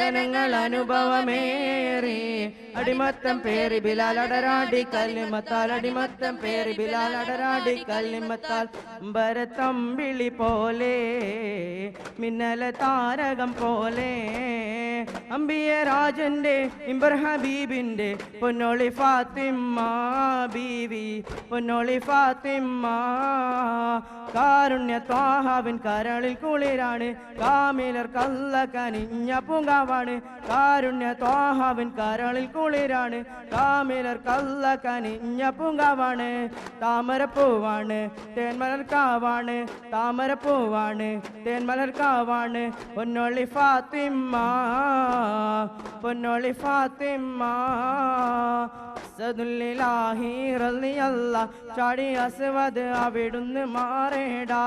ജനങ്ങൾ അനുഭവമേറി അടിമത്തം പേറി ബിലാൽ അടരാടി കല്ലിമത്താൽ അടിമത്തം പേറി ബിലാൽ അടരാടി കല്ലിമത്താൽ ഭരതമ്പിളി പോലെ മിന്നല താരകം പോലെ അമ്പിയ രാജന്റെ ഇമ്പർ ഹബീബിന്റെ പൊന്നോളി ഫാത്തിമ്മ ബീവി പൊന്നോളി ഫാത്തിമ്മ കാരുണ്യ ത്വാഹാവിൻ കരളിൽ കുളിരാണ് കാമിലർ കല്ല കനിഞ്ഞ പൂങ്കാവാണ് കാരുണ്യ ത്വാഹാവിൻ കരളിൽ കുളിരാണ് കാമിലർ കല്ല കനിഞ്ഞ പൂങ്കാവാണ് താമരപ്പൂവാണ് തേന്മലർക്കാവാണ് താമരപ്പൂവാണ് തേന്മലർക്കാവാണ് പൊന്നോളി ഫാത്തിമ്മ പൊന്നോളി ഫാത്തിമ്മ സദുല്ലിലാഹി റളിയല്ലാഹ് ചാടി അസ്വദ് അവിടുന്ന് മാറേടാ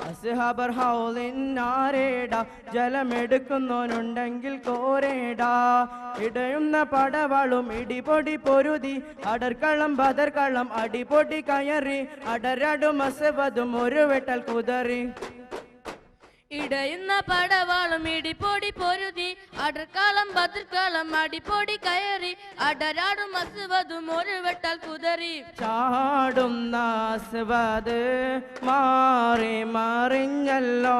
അസ്ഹബർ ഹൗലിനാരേടാ ജലമെടുക്കുന്നോനുണ്ടെങ്കിൽ കോരേടാ ഇടയുന്ന പടവളും ഇടിപൊടി പൊരുതി അടർക്കളം ബദർക്കളം അടിപൊടി കയറി അടരടും അസ്വദും ഒരു വെട്ടൽ കുതറി ഇടയുന്ന പടവാളും ഇടിപ്പൊടി പൊരുതി അടർക്കാളം ബദർക്കാളം അടിപ്പൊടി കയറി അടരാടും അസ്വദും ഒരു വെട്ടാൽ കുതറി ചാടുന്ന അസ്വദ് മാറി മറിഞ്ഞല്ലോ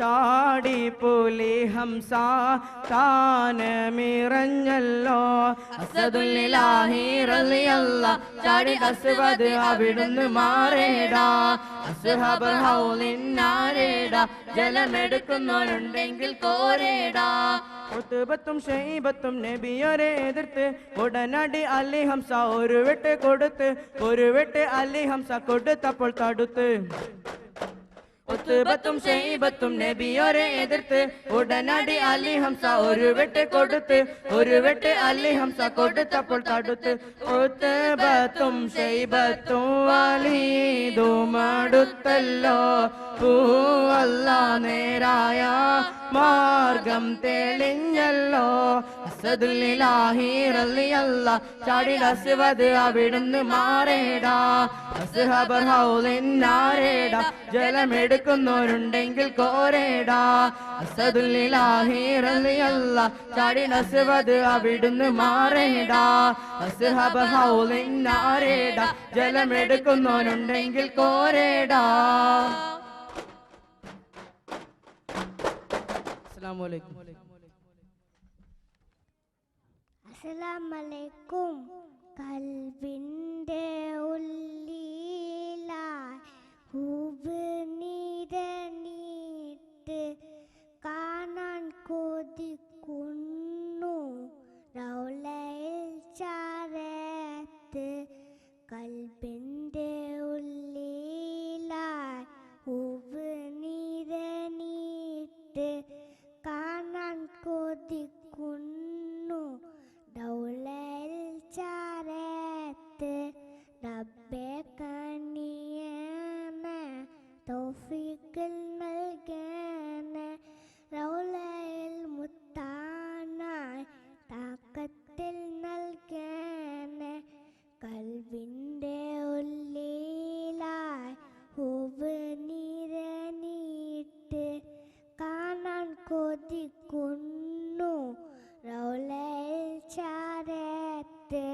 ചാടി പുലി ഹംസ താനമിറഞ്ഞല്ലോ അസദുല്ലിലാഹി റളിയല്ലാഹ് ചാടി അസ്വദ് അവിടുന്ന് മാറേടാ അസ്ഹബർ ഹൗലിനാരേടാ ജലമെടുക്കുന്നവരുണ്ടെങ്കിൽ കോരേടാ ഉത്ബത്തും ഷൈബത്തും നബിയോരെ എതിർത്ത് ഉടനടി അലി ഹംസ ഒരു വെട്ട് കൊടുത്ത് ഒരു വെട്ട് അലി ഹംസ കൊടുത്തപ്പോൾ തടുത്ത് ഉത്ബത്തും ഷൈബത്തും നബിയോരെ എതിർത്ത് ഉടനടി അലി ഹംസ ഒരു വെട്ട് കൊടുത്ത് ഒരു വെട്ട് അലി ഹംസ കൊടുത്തപ്പോൾ തടുത്ത് ഉത്ബത്തും ഷൈബത്തും വലീദും അടുത്തല്ലോ പൂവല്ല നേരായ മാർഗം തെളിഞ്ഞല്ലോ അസദുല്ലിലാഹി റളിയല്ലാഹ് ചാടി അസ്വദ് അവിടുന്ന് മാറേടാ അസ്ഹബർ ഹൗലിനാരേടാ ജലമെടുക്കുന്നവരുണ്ടെങ്കിൽ കോരേടാ അസദുല്ലിലാഹി റളിയല്ലാഹ് ചാടി അസ്വദ് അവിടുന്ന് മാറേടാ അസ്ഹബർ ഹൗലിനാരേടാ ജലമെടുക്കുന്നവരുണ്ടെങ്കിൽ കോരേടാ. അസ്സലാമലൈക്കും. കൽബിൻ്റെ ഉള്ളിലായി ഹൂബ് നിറഞ്ഞിട്ട് കാണാൻ കൊതിക്കുന്നു റൗളയിൽ ചാരത്ത് കൽബിൻ്റെ ഉള്ളിലായി ഹൂബ് നിറഞ്ഞിട്ട് കാണാൻ കൊതിക്കുന്നു ദൗലയിൽ ചാരത്ത് റബ്ബേ കനിയണേ തൗഫീഖിൽ നൽകണേ റൗലയിൽ മുത്താനായി താക്കത്തിൽ നൽകണേ കൽബിൻ്റെ ഉള്ളിലായി ഹൂബ് നിറഞ്ഞിട്ട് കാണാൻ കൊതിക്കുന്നു റൗലയിൽ ചാരത്ത്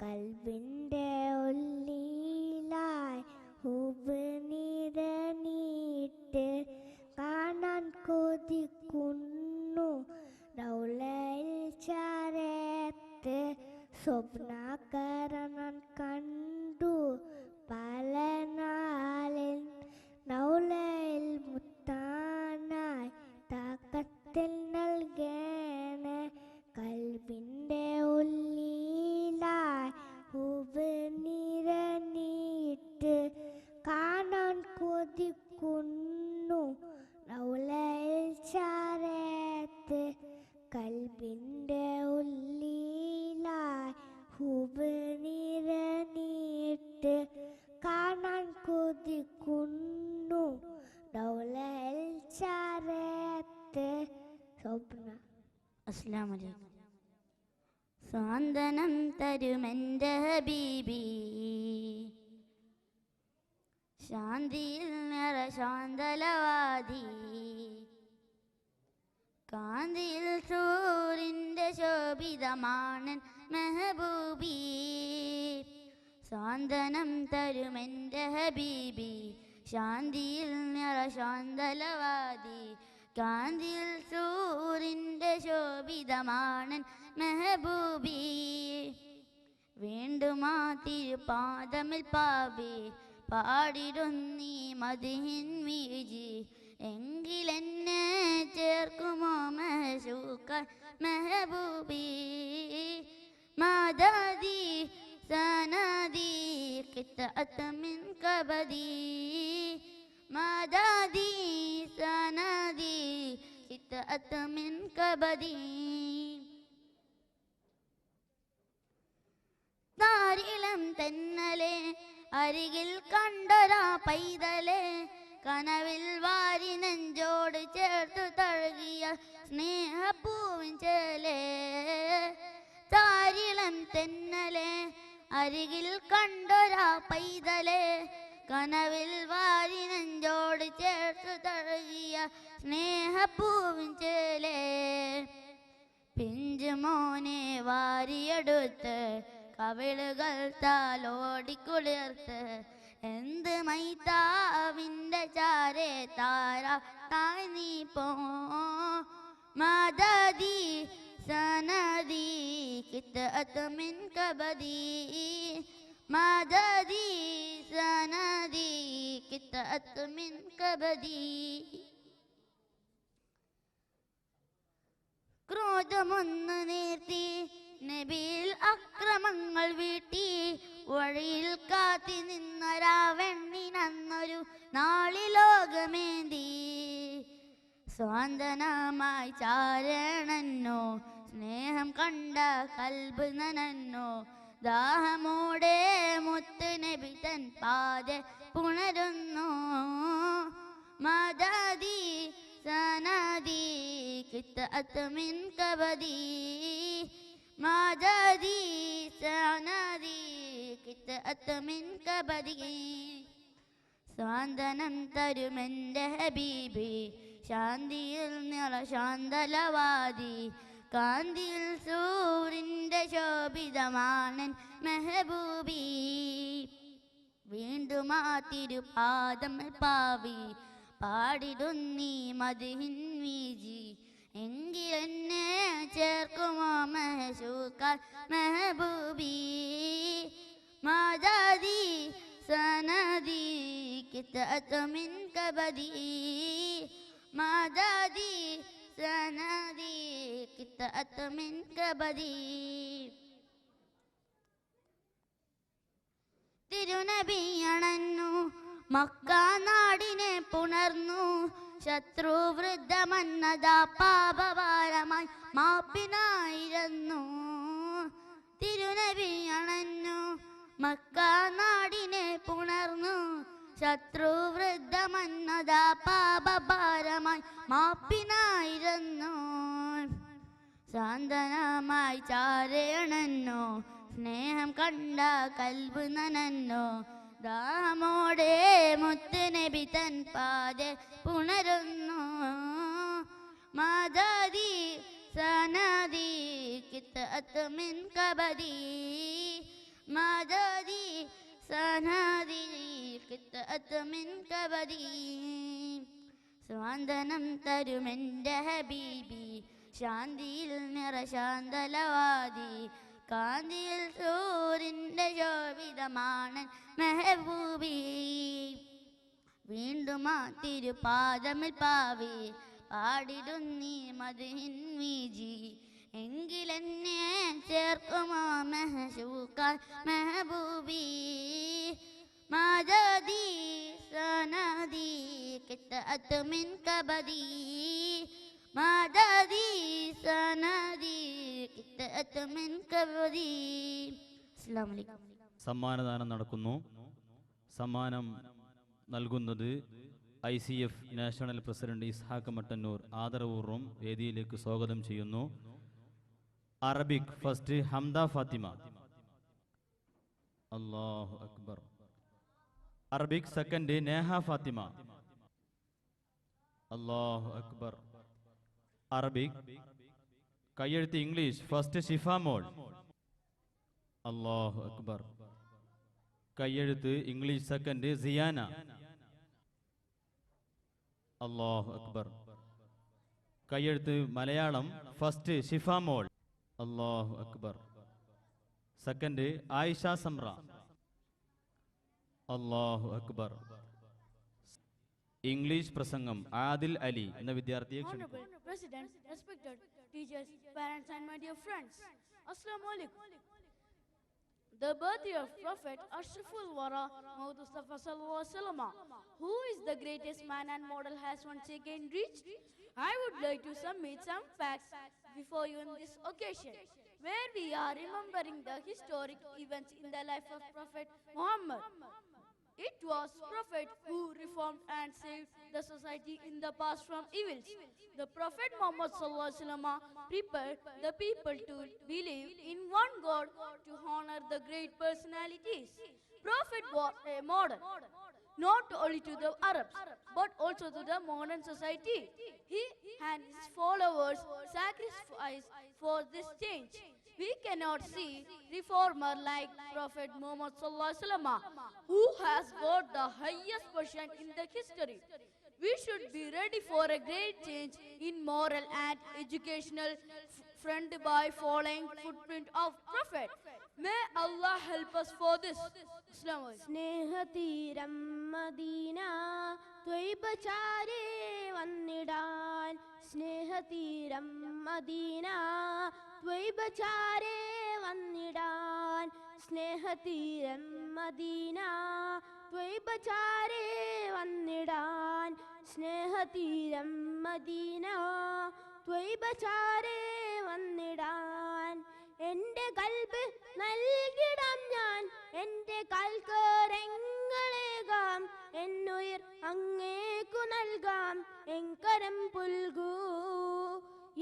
കൽബിൻ്റെ ഉള്ളിലായി ഹൂബ് നിറഞ്ഞിട്ട് കാണാൻ കൊതിക്കുന്നു റൗലയിൽ ചാരത്ത് സ്വപ്നകരണം കണ്ടു പല നാളിൽ റൗലയിൽ മുത്താനായി താക്കത്തിൽ നൽകണേ കൽബിൻ്റെ ഉള്ളിലായി ഹൂബ് നിറഞ്ഞിട്ട് കാണാൻ കൊതിക്കുന്നു റൗലയിൽ ചാരത്ത് കൽബിൻ്റെ ഉള്ളിലായി ഹൂബ് നിറഞ്ഞിട്ട് കാണാൻ കൊതിക്കുന്നു റൗലയിൽ ചാരത്ത് സ്വപ്ന. അസ്സലാമു അലൈക്കും. സാന്ത്വനം തരുമെൻ്റെ ഹബീബി ശാന്തിയിൽ നിറ ശാന്തലവാദി കാന്തിയിൽ സൂറിൻ്റെ ശോഭിതമാണൻ മെഹബൂബി സാന്ത്വനം തരുമെൻ്റെ ഹബീബി ശാന്തിയിൽ നിറശാന്തലവാദി കാന്തിയിൽ സൂറിൻ്റെ ശോഭിതമാണൻ മെഹബൂബി വീണ്ടുമാ തിരുപാദമിൽ പാവി പാടിടുന്നീ മദിഹിൻ വീജി എങ്കിലെന്നെ ചേർക്കുമോ മഹശൂക്കാൻ മെഹബൂബി മാദാദി സനദി കിതഅത മിൻ കബദി മാദാദി സനദി കിതഅത മിൻ കബദി താരിളം തെന്നലെ അരികിൽ കണ്ടൊരാ പൈതലെ കനവിൽ വാരി നെഞ്ചോട് ചേർത്തു തഴുകിയ സ്നേഹപ്പൂവിൻ ചേലേ താരിളം തെന്നലെ അരികിൽ കണ്ടൊരാ പൈതലെ കനവിൽ വാരി നെഞ്ചോട് ചേർത്തു തഴുകിയ സ്നേഹപ്പൂവിൻ ചേലേ പിഞ്ചു മോനെ വാരിയെടുത്ത് കവിളുകൾ താലോടിക്കുളിർത്ത് എന്ത് മൈതാവിൻ്റെ ചാരേ താരാട്ടായി നീ പോ മദദി സനദി കിതഅത മിൻ കബദി മദദി സനദി കിതഅത മിൻ കബദി ക്രോധമൊന്നു നീർത്തി നബിയിൽ അക്രമങ്ങൾ വീട്ടി വഴിയിൽ കാത്തി നിന്നൊരാവെണ്ണിനന്നൊരു നാളിലോകമേന്തി സ്വാന്തനമായി ചാരണന്നോ സ്നേഹം കണ്ട കൽബ് നനന്നോ ദാഹമോടെ മുത്ത് നബി തൻ പാത പുണരുന്നു മദദി സനദി കിതഅത മിൻ കബദി മദദി സനദി കിതഅത മിൻ കബദി സാന്ത്വനം തരുമെൻ്റെ ഹബീബി ശാന്തിയിൽ നിറശാന്തലവാദി കാന്തിയിൽ സൂര്യൻ്റെ ശോഭിതമാണൻ മെഹബൂബി വീണ്ടും ആ തിരുപാദം പാവി പാടിടുന്നീ മദിഹിൻ വീജി എങ്കിലെന്നെ ചേർക്കുമോ മഹശൂക്കാൻ മെഹബൂബി മദദി സനദി കിതഅത മിൻ കബദി മദദി സനദി കിതഅത മിൻ കബദി തിരുനബി അണഞ്ഞു മക്ക നാടിനെ പുണർന്നു ശത്രു വൃദ്ധമന്നതാ പാപഭാരമായി മാപ്പിനായിരുന്നു തിരുനബി അണഞ്ഞു മക്ക നാടിനെ പുണർന്നു ശത്രു വൃദ്ധമന്നതാ പാപഭാരമായി മാപ്പിനായിരുന്നു സാന്ത്വനമായി ചാരയണന്നോ സ്നേഹം കണ്ട കൽബ് നനന്നോ ദാമോടെ മുത്ത് നബി തൻ പാത പുണരുന്നു മദദി സനദി കിതഅത മിൻ കബദി മദദി സനദി കിതഅത മിൻ കബദി സ്വാന്തനം തരുമെൻ്റെ ഹബീബി ശാന്തിയിൽ നിറശാന്തലവാദി കാന്തിയിൽ സൂര്യൻ്റെ ശോഭിതമാണൻ മെഹബൂബി വീണ്ടും ആ തിരുപാദമിൽ പാവി പാടിടുന്നീ മദിഹിൻ വീജി എങ്കിലെന്നെ ചേർക്കുമോ മഹശൂക്കാൻ മെഹബൂബി മദദി സനദി കിതഅത മിൻ കബദി മദദി സനദി കിതഅത മിൻ കബദി. അസ്സലാമു അലൈക്കും. സമ്മാനദാനം നടക്കുന്നു. സമ്മാനം നൽകുന്നത് ICF national president Ishaq Mattannur ആദരപൂർവ്വം വേദിയിലേക്ക് സ്വാഗതം ചെയ്യുന്നു. Arabic first Hamda Fathima. അല്ലാഹു അക്ബർ. Arabic second Neha Fathima. അല്ലാഹു അക്ബർ. അറബിക് കയ്യെഴുത്ത് ഇംഗ്ലീഷ് ഫസ്റ്റ് ഷിഫ മോൾ. അല്ലാഹു അക്ബർ. കയ്യെഴുത്ത് ഇംഗ്ലീഷ് സെക്കൻഡ് സിയാന. അല്ലാഹു അക്ബർ. കയ്യെഴുത്ത് മലയാളം ഫസ്റ്റ് ഷിഫ മോൾ. അല്ലാഹു അക്ബർ. സെക്കൻഡ് ആയിഷ സംറ. അല്ലാഹു അക്ബർ. ഇംഗ്ലീഷ് പ്രസംഗം ആദിൽ അലി എന്ന വിദ്യാർത്ഥിയെ ക്ഷണിക്കുന്നു. Honorable President, respected teachers, parents and my dear friends. Assalamu alaikum. The birthday of Prophet Ashraful Wara Muhammad Mustafa Sallallahu Alaihi Wasallam, who is the greatest man and model, has once again reached. I would like to submit some facts before you on this occasion, where we are remembering the historic events in the life of Prophet Muhammad. It was Prophet who reformed and saved the society in the past from evils. The Prophet Muhammad Sallallahu Alaihi Wasallam prepared the people to believe in one God, to honor the great personalities. Prophet was a model, not only to the Arabs, but also to the modern society. He and his followers sacrificed for this change. We cannot see reformer like Prophet Muhammad Sallallahu Alaihi Wasallam, who has got the highest position in the history. We should be ready for a great change in moral and educational front by following footprint of Prophet. May Allah help us for this. Assalamu alaikum. സ്നേഹതീരം Medina ത്വയ്ബചാരേ വന്നിടാൻ. സ്നേഹതീരം Medina ത്വയ്ബചാരേ വന്നിടാൻ. സ്നേഹതീരം Medina ത്വയ്ബചാരേ വന്നിടാൻ. സ്നേഹതീരം മദീന ത്വയ്ബചാരേ വന്നിടാൻ. എൻ്റെ കൽബ് നൽകിടാം ഞാൻ, എൻ്റെ കാൽക്കരങ്ങളേകാം, എന്നുയിർ അങ്ങേക്കു നൽകാം, എങ്കരം പുൽകൂ.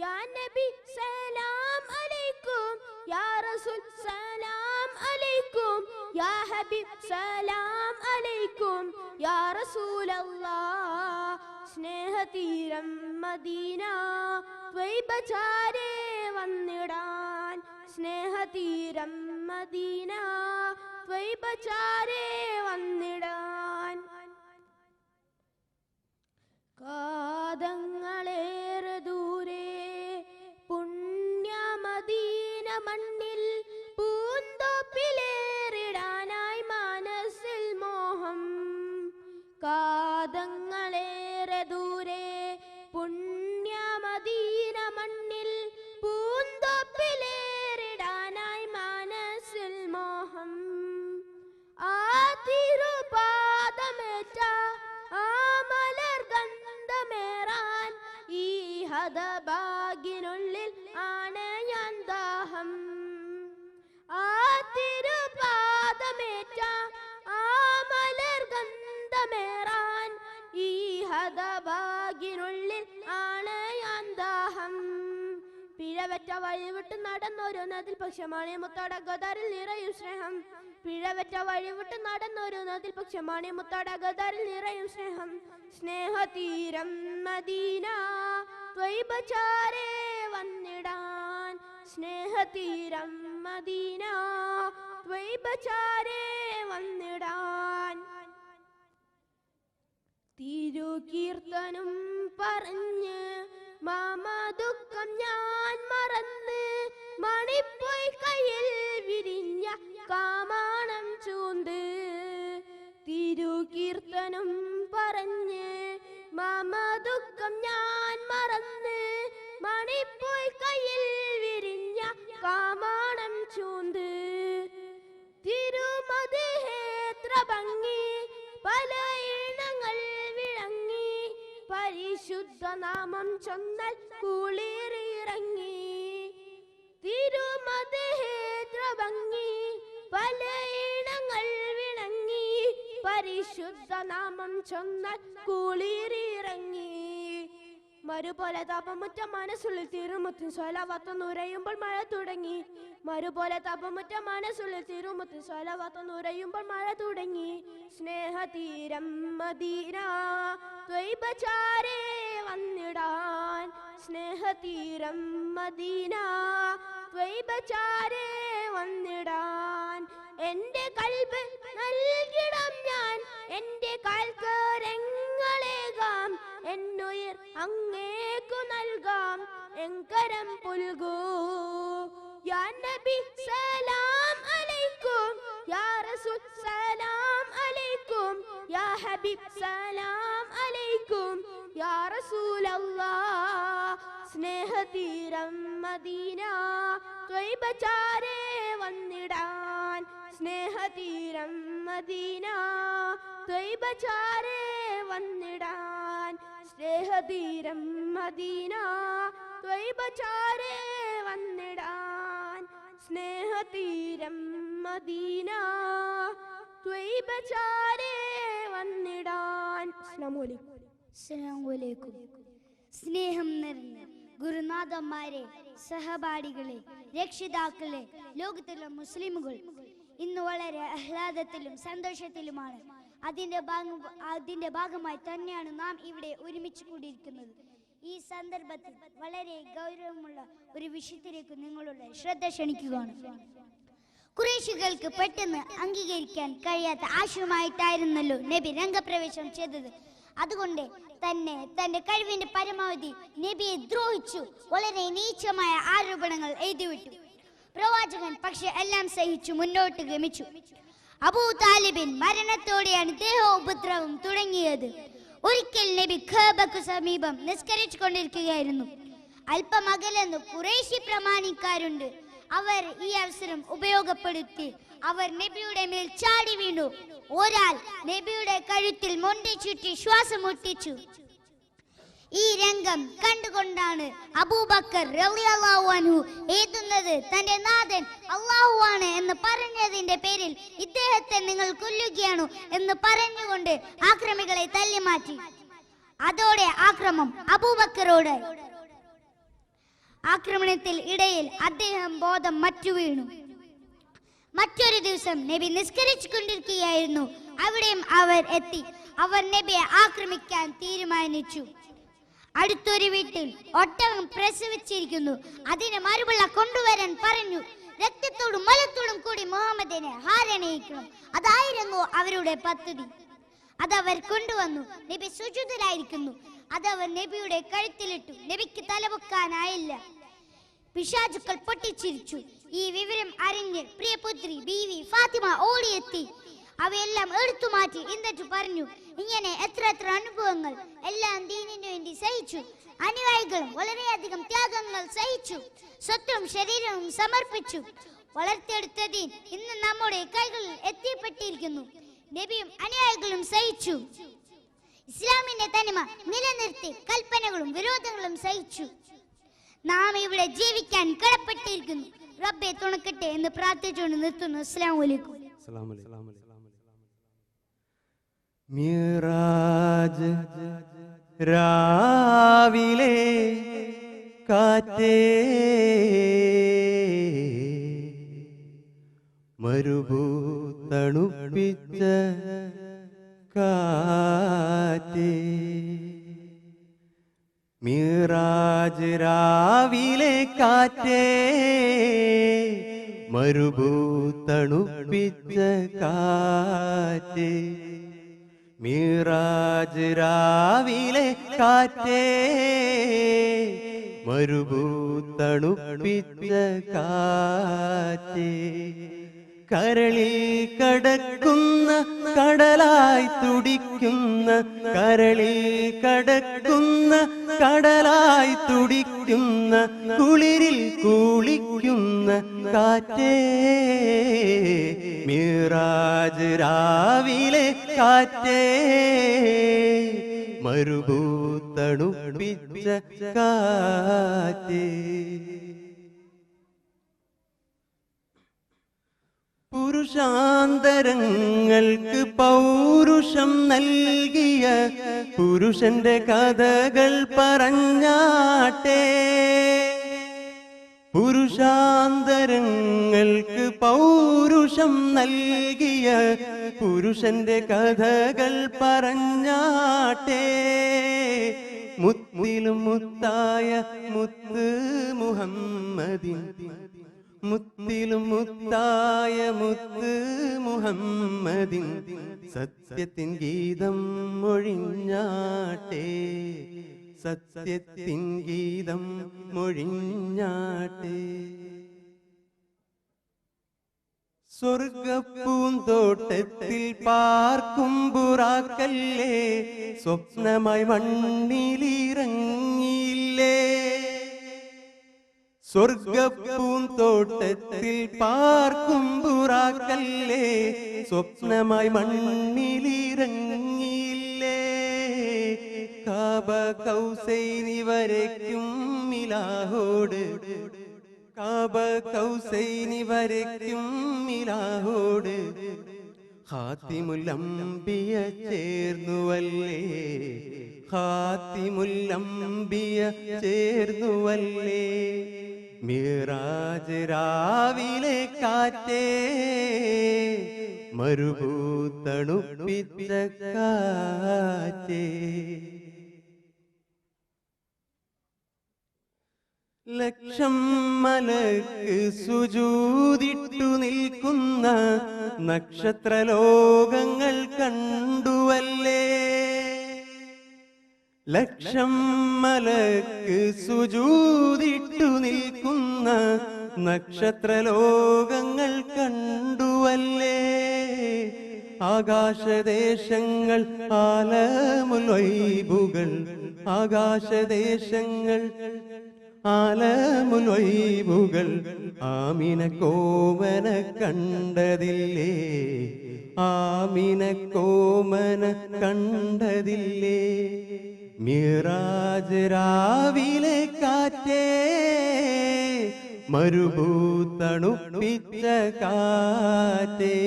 യാ നബി സലാം അലൈക്കും, യാ റസൂൽ സലാം അലൈക്കും, യാ ഹബീബ് സലാം അലൈക്കും, യാ റസൂലല്ലാഹ്. സ്നേഹതീരം മദീന ത്വയ്ബചാരേ വന്നിടാൻ. സ്നേഹതീരം മദീന ത്വയ്ബചാരേ വന്നിടാൻ. കാതങ്ങളേറെ ദൂരെ പുണ്യമദീന മണ്ണിൽ പൂന്തോപ്പിലേറിടാനായി മനസ്സിൽ മോഹം. കാതങ്ങളേറെ ദൂരെ പുണ്യമദീന മണ്ണിൽ പൂന്തോപ്പിലേറിടാനായി മനസ്സിൽ മോഹം. ആ തിരുപാദമേറ്റ ആ മലർ ഗന്ധമേറാൻ ഈ ഹതഭാഗ്യനുള്ളിൽ ആണ് ഞാൻ ദാഹം. ആ തിരുപാദമേറ്റ ആ മലർ ഗന്ധമേറാൻ ഈ ഹതഭാഗ്യനുള്ളിൽ ആണ് ഞാൻ ദാഹം. പിഴവറ്റ വഴിവിട്ട് നടന്നൊരു നദിൽ പക്ഷമാണി മുത്തടഗതാരിൽ നിറയും സ്നേഹം. പിഴവറ്റ വഴിവിട്ട് നടന്നൊരു നദിൽ പക്ഷമാണി മുത്തടഗതാരിൽ നിറയും സ്നേഹം. സ്നേഹതീരം മദീന ത്വയ്ബചാരേ വന്നിടാൻ. സ്നേഹതീരം മദീന ത്വയ്ബചാരേ വന്നിടാൻ. തിരുകീർത്തനം പറഞ്ഞ് മാമദുഃഖം ഞാൻ മറന്ന് മണിപ്പൊയ് കയ്യിൽ വിരിഞ്ഞ കാമാണം ചൂണ്ട്. തിരുകീർത്തനം പറഞ്ഞ് മാമദുഃഖം ഞാൻ മറന്ന് മണിപ്പൊയ് കയ്യിൽ വിരിഞ്ഞ കാമാണം ചൂണ്ട്. തിരുമധുഹേത്ര ഭംഗി പല ഇണങ്ങൾ വിളങ്ങി, പരിശുദ്ധ നാമം ചൊന്നാൽ കുളിരിറങ്ങി. തിരുമധുഹേത്ര ഭംഗി പല ഇണങ്ങൾ വിളങ്ങി, പരിശുദ്ധ നാമം ചൊന്നാൽ കുളിരിറങ്ങി. മരുപോലെ താപമുറ്റ മനസ്സുള്ളിൽ തിരുമുത്തിൻ സ്വലാവാത്ത് നുരയുമ്പോൾ മഴ തുടങ്ങി. മരുപോലെ താപമുറ്റ മനസ്സുള്ളിൽ തിരുമുത്തിൻ സ്വലാവാത്ത് നുരയുമ്പോൾ മഴ തുടങ്ങി. സ്നേഹതീരം മദീന ത്വയ്ബചാരേ വന്നിടാൻ സ്നേഹതീരം മദീന ത്വയ്ബചാരേ വന്നിടാൻ എൻ്റെ കൽബ് നൽകിടാം ഞാൻ എൻ്റെ കാൽക്കരങ്ങളേകാം എന്നുയിർ അങ്ങേക്കു നൽകാം എങ്കരം പുൽകൂ യാ നബി സലാം അലൈക്കും യാ റസൂൽ സലാം അലൈക്കും യാ ഹബീബ് സലാം അലൈക്കും യാ റസൂലല്ലാഹ് സ്നേഹതീരം മദീന ത്വയ്ബചാരേ വന്നിടാൻ സ്നേഹതീരം മദീന ത്വയ്ബചാരേ വന്നിടാൻ സ്നേഹതീരം മദീന ത്വയ്ബചാരേ വന്നിടാൻ സ്നേഹതീരം മദീന ത്വയ്ബചാരേ വന്നിടാൻ. അസ്സലാമു അലൈക്കും. സ്നേഹം നിറഞ്ഞ ഗുരുനാഥന്മാരെ, സഹപാഠികളെ, രക്ഷിതാക്കളെ, ലോകത്തിലെ മുസ്ലിമുകൾ ഇന്ന് വളരെ ആഹ്ലാദത്തിലും സന്തോഷത്തിലുമാണ്. അതിന്റെ ഭാഗമായി തന്നെയാണ് നാം ഇവിടെ ഒരുമിച്ച് കൂടിയിരിക്കുന്നത്. ഈ സന്ദർഭത്തിൽ വളരെ ഗൗരവമുള്ള ഒരു വിഷയത്തിലേക്ക് നിങ്ങളുടെ ശ്രദ്ധ ക്ഷണിക്കുകയാണ്. ഖുറൈശികൾക്ക് പെട്ടെന്ന് അംഗീകരിക്കാൻ കഴിയാത്ത ആശയമായിട്ടായിരുന്നല്ലോ നബി രംഗപ്രവേശം ചെയ്തത്. അതുകൊണ്ട് തന്നെ തന്റെ കഴിവിന്റെ പരമാവധി നബിയെ ദ്രോഹിച്ചു വളരെ നീചമായ ആരോപണങ്ങൾ എഴുതിവിട്ടു. പ്രവാചകൻ പക്ഷെ എല്ലാം സഹിച്ചു മുന്നോട്ട് ഗമിച്ചു. അബൂ താലിബിൻ മരണത്തോടെയാണ് ദേഹോപദ്രവം തുടങ്ങിയത്. ഒരിക്കൽ നബി ഖഅബക്ക് സമീപം നിസ്കരിച്ചു കൊണ്ടിരിക്കുകയായിരുന്നു. അല്പം അകലെന്ന് ഖുറൈശി പ്രമാണിക്കാരുണ്ട്. അവർ ഈ അവസരം ഉപയോഗപ്പെടുത്തി അവർ നബിയുടെ മേൽ ചാടി വീണു. ഒരാൾ നബിയുടെ കഴുത്തിൽ മൊണ്ടി ചുറ്റി ശ്വാസം മുട്ടിച്ചു. ഈ രംഗം കണ്ടുകൊണ്ടാണ് അബൂബക്കർ റളിയല്ലാഹു അൻഹു എഴുതുന്നത്, തന്റെ നാഥൻ അല്ലാഹുവാണ് എന്ന് പറഞ്ഞതിന്റെ പേരിൽ ഇദ്ദേഹത്തെ നിങ്ങൾ കൊല്ലുകയാണോ എന്ന് പറഞ്ഞുകൊണ്ട് ആക്രമികളെ തല്ലിമാറ്റി. അതോടെ ആക്രമം അബൂബക്കറോട്. ആക്രമണത്തിൽ ഇടയിൽ അദ്ദേഹം ബോധം മറ്റു വീണു. മറ്റൊരു ദിവസം നബി നിസ്കരിച്ചു കൊണ്ടിരിക്കുകയായിരുന്നു. അവിടെയും അവർ എത്തി. അവർ നബിയെ ആക്രമിക്കാൻ തീരുമാനിച്ചു. അടുത്തൊരു വീട്ടിൽ ഒട്ടകം പ്രസവിച്ചിരിക്കുന്നു. അതിന് മറുപിള്ള കൊണ്ടുവരാൻ പറഞ്ഞു. രക്തത്തോടും മലത്തോടും കൂടി മുഹമ്മദിനെ ഹാരണിയിക്കണം. അതായിരുന്നു അവരുടെ പദ്ധതി. അതവർ കൊണ്ടുവന്നു. നബി സുജൂദിലായിരിക്കുന്നു. അതവർ നബിയുടെ കഴുത്തിലിട്ടു. നബിക്ക് തലപൊക്കാനായില്ല. പിശാചുക്കൾ പൊട്ടിച്ചിരിച്ചു. ഈ വിവരം അറിഞ്ഞ് പ്രിയപുത്രി ബീവി ഫാത്തിമ ഓടിയെത്തി. അവയെല്ലാം എടുത്തു മാറ്റി എന്നിട്ട് പറഞ്ഞു, ഇങ്ങനെ എത്ര അനുഭവങ്ങൾ എല്ലാം ദീനിനു വേണ്ടി സഹിച്ചു. അനുയായികളും വളരെയധികം ത്യാഗങ്ങൾ സഹിച്ചു. സ്വത്തും ശരീരവും സമർപ്പിച്ചു. വളർത്തിയെടുത്ത ദീൻ ഇന്ന് നമ്മുടെ കൈകളിൽ എത്തിപ്പെട്ടിരിക്കുന്നു. നബിയും അനുയായികളും സഹിച്ചു. ഇസ്ലാമിന്റെ തനിമ നിലനിർത്തി കൽപ്പനകളും വിരോധങ്ങളും സഹിച്ചു. നാം ഇവിടെ ജീവിക്കാൻ കടപ്പെട്ടിരിക്കുന്നു. റബ്ബെ തുണക്കട്ടെ എന്ന് പ്രാർത്ഥിച്ചുകൊണ്ട് നിർത്തുന്നു. അസ്സലാമു അലൈക്കും. മിറാജ് രാവിലെ കാറ്റേ മരുഭൂതണുപ്പിച്ച കാറ്റേ. മിറാജ് രാവിലെ കാറ്റേ മരുഭൂതണുപ്പിച്ച കാറ്റേ. മിറാജ് രാവിലെ കാറ്റേ മരുഭൂതണുപ്പിച്ച കാറ്റേ. കരളിൽ കടക്കുന്ന കടലായി തുടിക്കുന്ന കരളിൽ കടക്കുന്ന കടലായി തുടിക്കുന്ന കുളിരിൽ കുളിക്കുന്ന കാറ്റേ. മിറാജ് രാവിലെ കാറ്റേ മരുഭൂതണുപ്പിച്ച കാറ്റേ. പുരുഷാന്തരങ്ങൾക്ക് പൗരുഷം നൽകിയ പുരുഷന്റെ കഥകൾ പറഞ്ഞാട്ടെ. പുരുഷാന്തരങ്ങൾക്ക് പൗരുഷം നൽകിയ പുരുഷന്റെ കഥകൾ പറഞ്ഞാട്ടെ. മുത്തിലും മുത്തായ മുത്ത് മുഹമ്മദിൻ മുത്തിലും മുത്തായ മുത്ത് മുഹമ്മദിൻ സത്യത്തിൻ ഗീതം മൊഴിഞ്ഞാട്ടെ സത്യത്തിൻ ഗീതം മൊഴിഞ്ഞാട്ടെ സ്വർഗപ്പൂന്തോട്ടത്തിൽ പാർക്കും ബുറാക്കല്ലേ സ്വപ്നമായി മണ്ണിലിറങ്ങിയില്ലേ സ്വർഗപ്പൂന്തോട്ടത്തിൽ പാർക്കും ബുറാക്കല്ലേ സ്വപ്നമായി മണ്ണിലിറങ്ങിയില്ലേ കാബ കൗസൈനി വരയ്ക്കും മിലാഹോട് കാബ കൗസൈനി വരയ്ക്കും മിലാഹോട് ഖാത്തിമുൽ അംബിയ ചേർന്നുവല്ലേ ഖാത്തിമുൽ അംബിയ ചേർന്നുവല്ലേ മിറാജ് രാവിലെ കാറ്റേ മരുഭൂതണുപ്പിച്ച കാറ്റേ ലക്ഷം മലക്ക് സുജൂദിട്ടു നിൽക്കുന്ന നക്ഷത്രലോകങ്ങൾ കണ്ടുവല്ലേ ലക്ഷം മലക്ക് സുജൂദിട്ടു നിൽക്കുന്ന നക്ഷത്രലോകങ്ങൾ കണ്ടുവല്ലേ ആകാശദേശങ്ങൾ ആലമുൽ ഗൈബുകൾ ആകാശദേശങ്ങൾ ആലമുൽ ഗൈബുകൾ ആമിന കോമന കണ്ടതില്ലേ ആമിന കോമന കണ്ടതില്ലേ മിറാജ് രാവിലെ കാറ്റേ മരുഭൂതണുപ്പിച്ച കാറ്റേ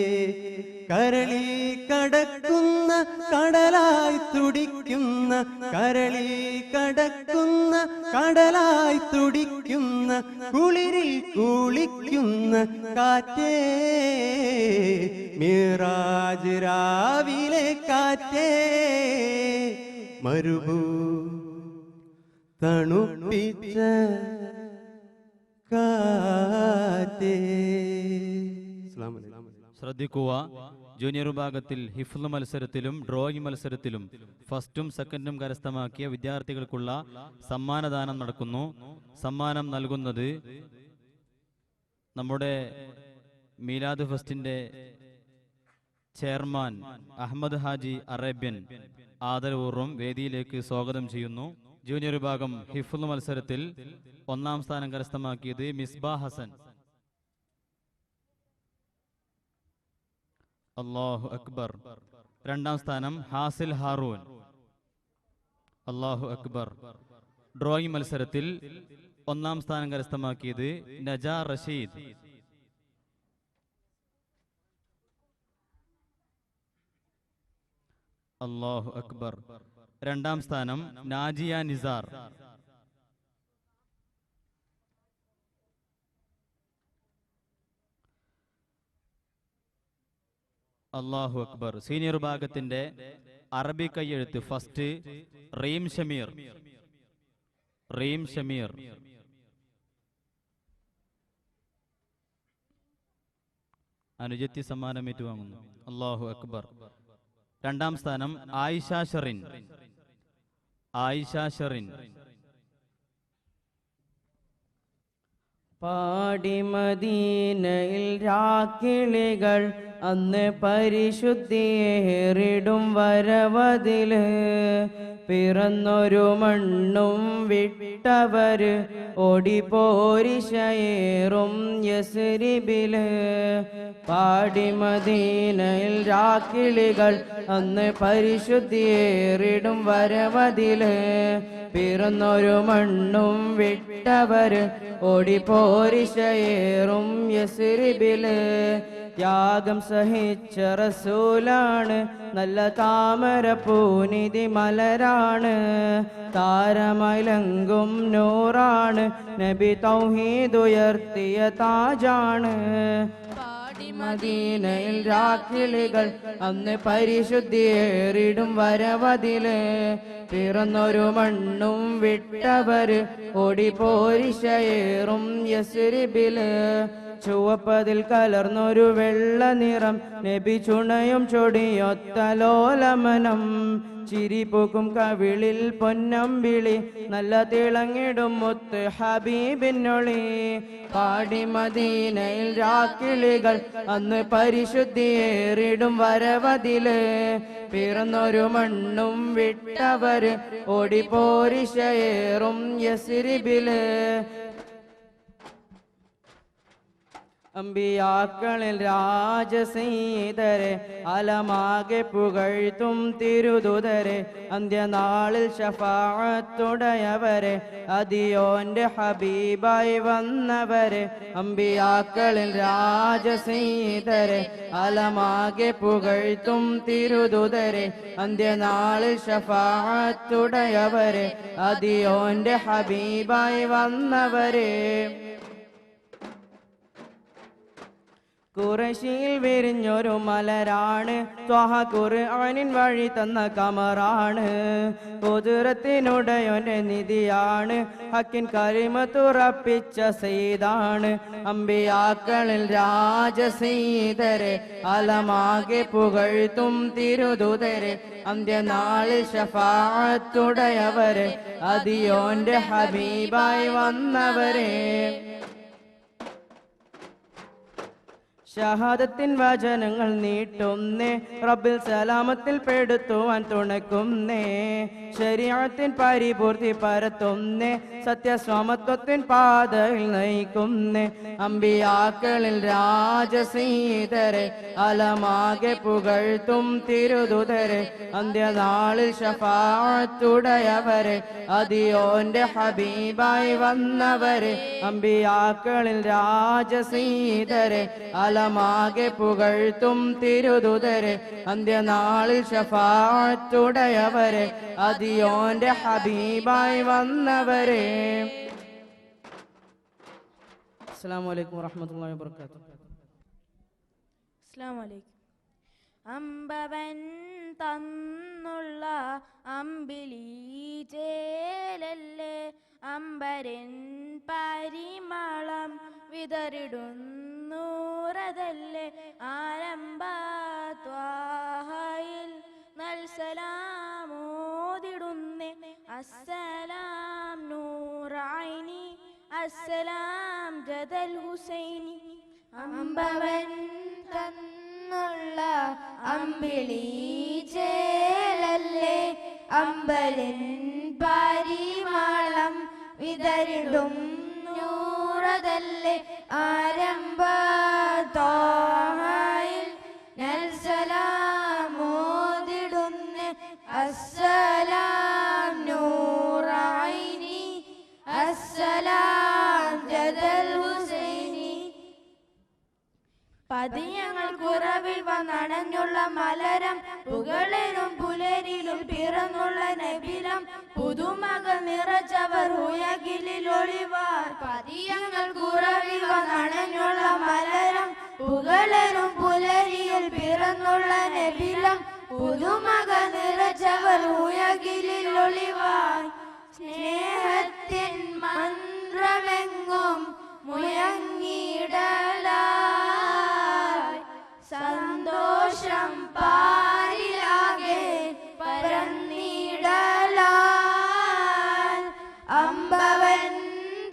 കരളിൽ കടക്കുന്ന കടലായി തുടിക്കുന്ന കരളിൽ കടക്കുന്ന കടലായി തുടിക്കുന്ന കുളിരിൽ കുളിക്കുന്ന കാറ്റേ മിറാജ് രാവിലെ കാറ്റേ മരുഭൂ തണുപ്പിച്ച കാറ്റേ. അസ്സലാമു അലൈക്കും. ശ്രദ്ധിക്കുക, ജൂനിയർ വിഭാഗത്തിൽ ഹിഫ്ള് മത്സരത്തിലും ഡ്രോയിങ് മത്സരത്തിലും ഫസ്റ്റും സെക്കൻഡും കരസ്ഥമാക്കിയ വിദ്യാർത്ഥികൾക്കുള്ള സമ്മാനദാനം നടക്കുന്നു. സമ്മാനം നൽകുന്നത് നമ്മുടെ മീലാദ് ഫെസ്റ്റിന്റെ ചെയർമാൻ അഹമ്മദ് ഹാജി അറേബ്യൻ ആദരപൂർവ്വം വേദിയിലേക്ക് സ്വാഗതം ചെയ്യുന്നു. ജൂനിയർ വിഭാഗം ഹിഫ്ള് മത്സരത്തിൽ ഒന്നാം സ്ഥാനം കരസ്ഥമാക്കിയത് മിസ്ബാ ഹസൻ. അല്ലാഹു അക്ബർ. രണ്ടാം സ്ഥാനം ഹാസിൽ ഹാറൂൻ. അല്ലാഹു അക്ബർ. ഡ്രോയിങ് മത്സരത്തിൽ ഒന്നാം സ്ഥാനം കരസ്ഥമാക്കിയത് നജാ റഷീദ്. അല്ലാഹു അക്ബർ. രണ്ടാം സ്ഥാനം നാജിയ നിസാർ. അല്ലാഹു അക്ബർ. സീനിയർ വിഭാഗത്തിന്റെ അറബി കയ്യെഴുത്ത് ഫസ്റ്റ് റീം ഷമീർ. റീം ഷമീർ. അനുജത്തി സമ്മാനം ഏറ്റുവാങ്ങുന്നു. അല്ലാഹു അക്ബർ. രണ്ടാം സ്ഥാനം ആയിഷ ഷറിൻ. ആയിഷ ഷറിൻ. പാടി മദീനയിൽ രാക്കിളികൾ അന്ന് പരിശുദ്ധിയേറിടും വരവതില് പിറന്നൊരു മണ്ണും വിട്ടവര് ഓടിപ്പോരിശയേറും യസ്രിബില്. പാടി മദീനയിൽ രാക്കിളികൾ അന്ന് പരിശുദ്ധിയേറിടും വരവതില് പിറന്നൊരു മണ്ണും വിട്ടവര് ഓടിപ്പോരിശയേറും യസ്രിബില്. ത്യാഗം സഹിച്ച റസൂലാണ്, നല്ല താമര പൂനിധി മലരാണ്, താരമൈലങ്കും നൂറാണ്, നബി തൗഹീദുയർത്തിയ താജാണ്. പാടി മദീനയിൽ രാക്കിളികൾ അന്ന് പരിശുദ്ധിയേറിടും വരവതില് പിറന്നൊരു മണ്ണും വിട്ടവര് ഓടിപ്പോരിശയേറും യസ്രിബില് ചുവപ്പതിൽ കലർന്നൊരു വെള്ള നിറം നബി ചുണയും ചൊടിയൊത്തലോലമനം ചിരിപൂക്കും കവിളിൽ പൊന്നമ്പിളി നല്ല തിളങ്ങിടും മുത്ത് ഹബീബിനൊളി പാടി മദീനയിൽ രാക്കിളികൾ അന്ന് പരിശുദ്ധിയേറിടും വരവതില് പിറന്നൊരു മണ്ണും വിട്ടവര് ഓടിപ്പോരിശയേറും യസ്രിബില് അമ്പിയാക്കളിൽ രാജസീതരെ അലമാകെ പുകഴ്ത്തും തിരുദൂതരെ അന്ത്യനാളിൽ ശഫാഅത്തുടയവരെ അതിയോന്റെ ഹബീബായി വന്നവരെ അമ്പിയാക്കളിൽ രാജസീതരെ അലമാകെ പുകഴ്ത്തും തിരുദൂതരെ അന്ത്യനാളിൽ ശഫാഅത്തുടയവരെ അതിയോന്റെ ഹബീബായി വന്നവരെ ഖുറൈശിയിൽ വിരിഞ്ഞൊരു മലരാണ് ത്വഹ ഖുർആനിൻ വഴി തന്ന കമറാണ് ഖുദ്റത്തിനുടയോന്റെ നിധിയാണ് ഹക്കിൻ കലിമത്തുറപ്പിച്ച സയ്യിദാണ് അമ്പിയാക്കളിൽ രാജസീതരെ അലമാകെ പുകഴ്ത്തും തിരുദൂതരെ അന്ത്യനാളിൽ ശഫാഅത്തുടയവരെ അതിയോന്റെ ഹബീബായി വന്നവരെ ഷഹാദത്തിൻ വചനങ്ങൾ നീട്ടുന്നേ റബ്ബിൽ സലാമത്തിൽ പെടുത്തുവാൻ തുണയ്ക്കുന്നേ ശരീഅത്തിൻ പരിപൂർത്തി പരത്തുന്നേ സത്യസ്വാമത്വത്തിൻ പാതയിൽ നയിക്കുന്നേ അമ്പിയാക്കളിൽ രാജസീതരെ അലമാകെ പുകഴ്ത്തും തിരുദൂതരെ അന്ത്യനാളിൽ ശഫാഅത്തുടയവരെ അതിയോന്റെ ഹബീബായി വന്നവരെ അമ്പിയാക്കളിൽ രാജസീതരെ അലമാകെ പുകഴ്ത്തും തിരുദൂതരെ അന്ത്യനാളിൽ ശഫാഅത്തുടയവരെ അതിയോന്റെ ഹബീബായി വന്നവരെ. അസ്സലാമു അലൈക്കും വറഹ്മത്തുള്ളാഹി വബറകാതുഹു. അസ്സലാമു അലൈക്കും. അമ്പവൻ തന്നുള്ള അമ്പിളി ചേലല്ലേ അമ്പരൻ പരിമളം വിതറിടുന്നൂറതല്ലേ ആരംഭ ത്വാഹയിൽ നൽസലാമോദിടുന്നേ അസ്സലാം നൂറൈനി അസ്സലാം ജദൽ ഹുസൈനി. അമ്പവൻ തന്നുള്ള അമ്പിളി ചേലല്ലേ അമ്പലൻ പരിമളം വിതറിടും നൂറതല്ലേ ആരംഭ ത്വാഹയിൽ നൽസലാമോദിടുന്നേ അസ്സലാം നൂറൈനി അസ്സലാം ജദൽ ഹുസൈനി. പതിയങ്ങൾ കുറവിൽ വന്നണഞ്ഞുള്ള മലരം പുകളരും പുലരിലും പിറന്നുള്ള നബിലം പുതുമകൾ നിറച്ചവർ ഉയകിലിൽ ഒളിവാർ. പതിയങ്ങൾ കുറവിൽ വന്നണഞ്ഞുള്ള മലരം പുകളരും പുലരിയിൽ പിറന്നുള്ള നബിലം പുതുമകൾ നിറച്ചവർ ഉയകിലിൽ ഒളിവാർ. സ്നേഹത്തിൻ മന്ത്രമെങ്ങും മുഴങ്ങിടലായി സന്തോഷം പാരിലാകെ പരന്നിടലാൽ അമ്പവൻ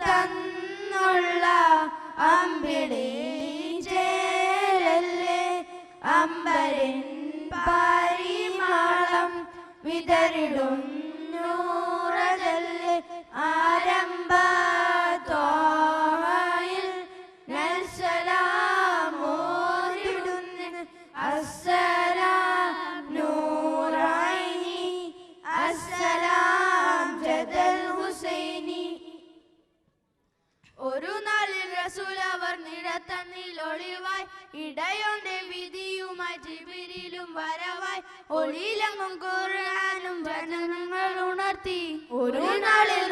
തന്നുള്ള അമ്പിളി ചേലല്ലേ അമ്പരൻ പരിമളം വിതറിടും നൂറതല്ലേ ആരംഭ ത്വാഹയിൽ നൽസലാമോദിടുന്നേ അസ്സലാം നൂറൈനി അസ്സലാം ജദൽ ഹുസൈനി. ഒരു നാളിൽ റസൂൽ അവർ നിഴത്തന്നിൽ ഒളിവായി ഇടയോന്റെ വിധിയുമായി ജിബ്രീലും വരവായി ഒളിയിലെങ്ങും ഖുർആനും വചനങ്ങൾ ഉണർത്തി. ഒരു നാളിൽ